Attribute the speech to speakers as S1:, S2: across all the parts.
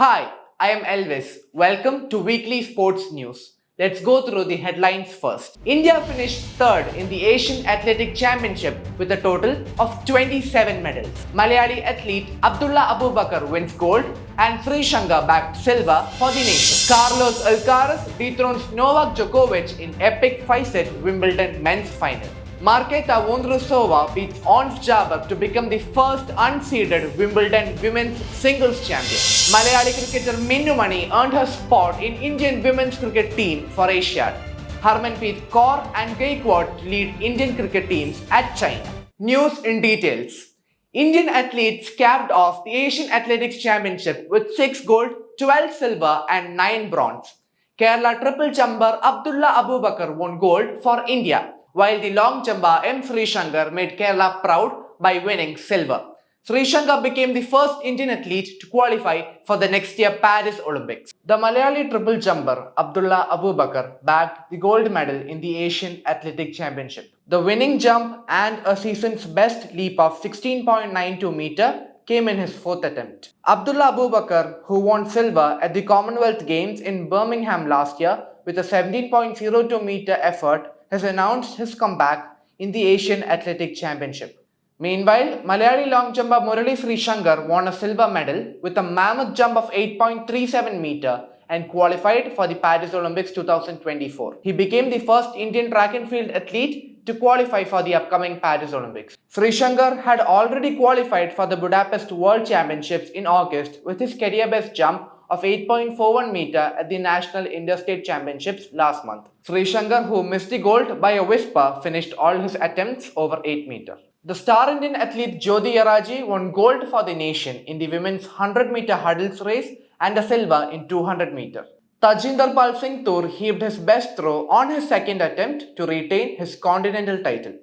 S1: Hi, I am Elvis. Welcome to Weekly Sports News. Let's go through the headlines first. India finished third in the Asian Athletic Championship with a total of 27 medals. Malayali athlete Abdulla Aboobaker wins gold and Sreeshankar bagged silver for the nation. Carlos Alcaraz dethrones Novak Djokovic in epic 5-set Wimbledon men's final. Marketa Vondrousova beats Ons Jabeur to become the first unseeded Wimbledon women's singles champion. Malayali cricketer Minnu earned her spot in Indian women's cricket team for Asiad. Harmanpreet Kaur and Gaikwad lead Indian cricket teams at China. News in details. Indian athletes capped off the Asian Athletics Championship with 6 gold, 12 silver and 9 bronze. Kerala triple jumper Abdulla Aboobaker won gold for India, while the long jumper M Sreeshanker made Kerala proud by winning silver. Sreesankar became the first Indian athlete to qualify for the next year Paris Olympics. The Malayali triple jumper Abdulla Aboobaker bagged the gold medal in the Asian Athletic Championship. The winning jump and a season's best leap of 16.92 meter came in his fourth attempt. Abdulla Aboobaker, who won silver at the Commonwealth Games in Birmingham last year with a 17.02 meter effort, has announced his comeback in the Asian Athletic Championship. Meanwhile, Malayali long jumper Sreeshankar won a silver medal with a mammoth jump of 8.37 meter and qualified for the Paris Olympics 2024. He became the first Indian track and field athlete to qualify for the upcoming Paris Olympics. Sreesankar had already qualified for the Budapest World Championships in August with his career best jump of 8.41 meter at the National Interstate Championships last month. Sreesankar, who missed the gold by a whisper, finished all his attempts over 8 meter. The star Indian athlete Jyoti Yaraji won gold for the nation in the women's 100 meter hurdles race and a silver in 200 meter. Tajinder Pal Singh Toor heaved his best throw on his second attempt to retain his continental title.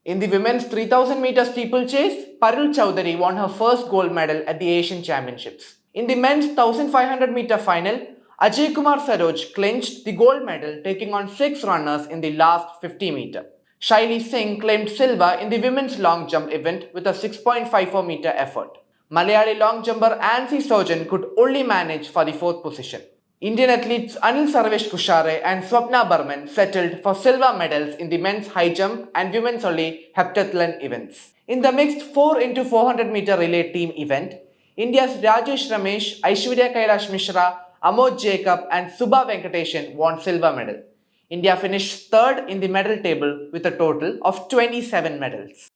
S1: In the women's 3000 meter steeplechase, Parul Chowdhury won her first gold medal at the Asian Championships. In the men's 1500 meter final, Ajay Kumar Saroj clinched the gold medal, taking on 6 runners in the last 50 meter. Shaili Singh claimed silver in the women's long jump event with a 6.54 meter effort. Malayali long jumper Ansi Sojan could only manage for the 4th position. Indian athletes Anil Sarvesh Kushare and Swapna Burman settled for silver medals in the men's high jump and women's only heptathlon events. In the mixed 4x400 meter relay team event, India's Rajesh Ramesh, Aishwarya Kailash Mishra, Amod Jacob and Subha Venkateshan won silver medal. India finished third in the medal table with a total of 27 medals.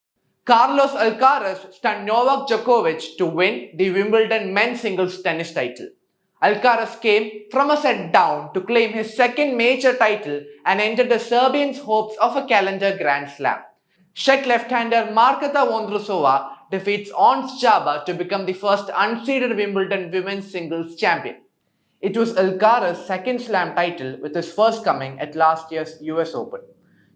S1: Carlos Alcaraz stunned Novak Djokovic to win the Wimbledon men's singles tennis title. Alcaraz came from a set down to claim his second major title and ended the Serbian's hopes of a calendar Grand Slam. Czech left-hander Marketa Vondrousova defeats Ons Jabeur to become the first unseeded Wimbledon women's singles champion. It was Alcaraz's second slam title, with his first coming at last year's US Open.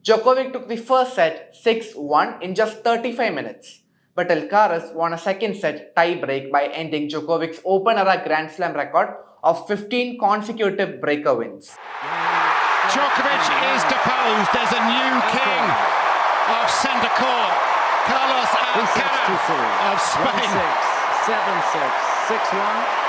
S1: Djokovic took the first set 6-1 in just 35 minutes, but Alcaraz won a second set tie-break by ending Djokovic's Open-era Grand Slam record of 15 consecutive breaker wins.
S2: Djokovic is deposed. There's a new king of centre court, Carlos Alcaraz of Spain.
S3: 7-6, 6-1.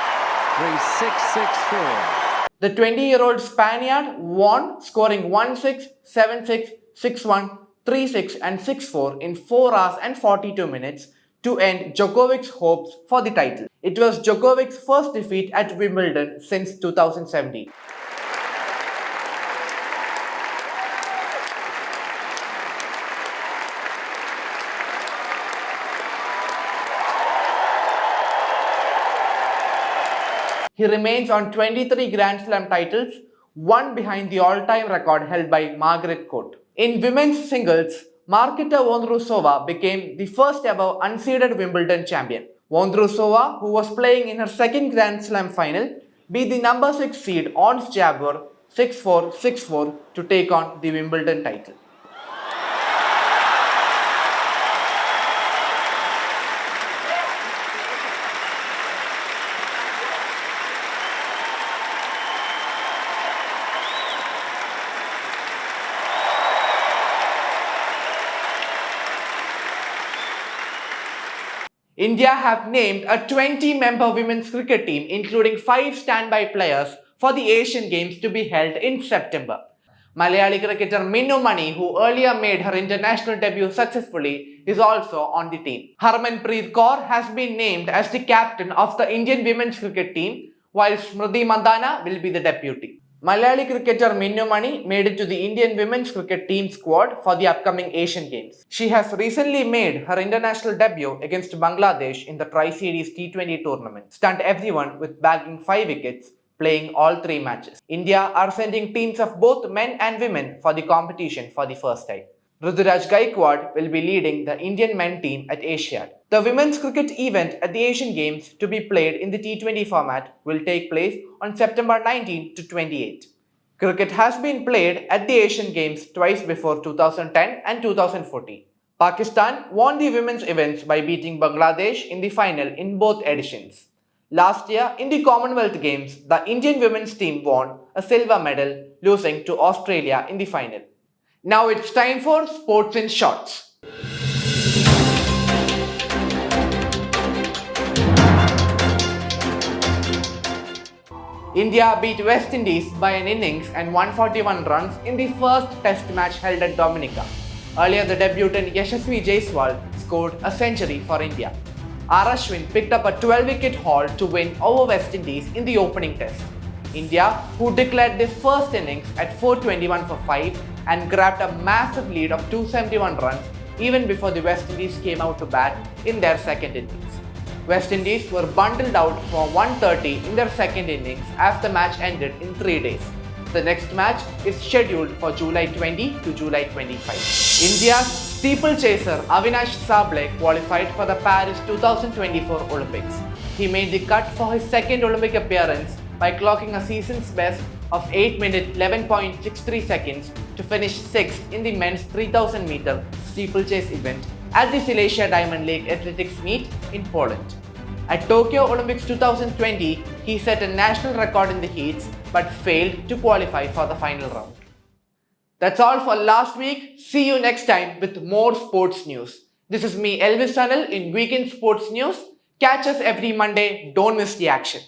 S3: 3-6-6-4.
S1: The 20-year-old Spaniard won, scoring 1-6, 7-6, 6-1, 3-6 and 6-4 in 4 hours and 42 minutes to end Djokovic's hopes for the title. It was Djokovic's first defeat at Wimbledon since 2017. He remains on 23 Grand Slam titles, one behind the all-time record held by Margaret Court. In women's singles, Marketa Vondrousova became the first ever unseeded Wimbledon champion. Vondrousova, who was playing in her second Grand Slam final, beat the number 6 seed Ons Jabeur 6-4, 6-4 to take on the Wimbledon title. India have named a 20-member women's cricket team, including 5 standby players, for the Asian Games to be held in September. Malayali cricketer Minnu, who earlier made her international debut successfully, is also on the team. Harmanpreet Kaur has been named as the captain of the Indian women's cricket team, while Smriti Mandhana will be the deputy. Malayali cricketer Minnu made it to the Indian women's cricket team squad for the upcoming Asian Games. She has recently made her international debut against Bangladesh in the Tri-Series T20 tournament, stunned everyone with bagging 5 wickets, playing all 3 matches. India are sending teams of both men and women for the competition for the first time. Ruturaj Gaikwad will be leading the Indian men team at Asiad. The women's cricket event at the Asian Games, to be played in the T20 format, will take place on September 19 to 28. Cricket has been played at the Asian Games twice before, 2010 and 2014. Pakistan won the women's events by beating Bangladesh in the final in both editions. Last year, in the Commonwealth Games, the Indian women's team won a silver medal, losing to Australia in the final. Now it's time for Sports in Shorts. India beat West Indies by an innings and 141 runs in the first test match held at Dominica. Earlier, the debutant Yashasvi Jaiswal scored a century for India. R. Ashwin picked up a 12-wicket haul to win over West Indies in the opening test. India, who declared their first innings at 421 for 5 and grabbed a massive lead of 271 runs even before the West Indies came out to bat in their second innings. West Indies were bundled out for 130 in their second innings as the match ended in 3 days. The next match is scheduled for July 20 to July 25. India's steeplechaser Avinash Sable qualified for the Paris 2024 Olympics. He made the cut for his second Olympic appearance by clocking a season's best of 8 minutes 11.63 seconds to finish 6th in the men's 3000 meter steeplechase event at the Silesia Diamond League Athletics meet in Poland. At Tokyo Olympics 2020, he set a national record in the heats but failed to qualify for the final round. That's all for last week. See you next time with more sports news. This is me, Elvis Tunnel, in Weekend Sports News. Catch us every Monday. Don't miss the action.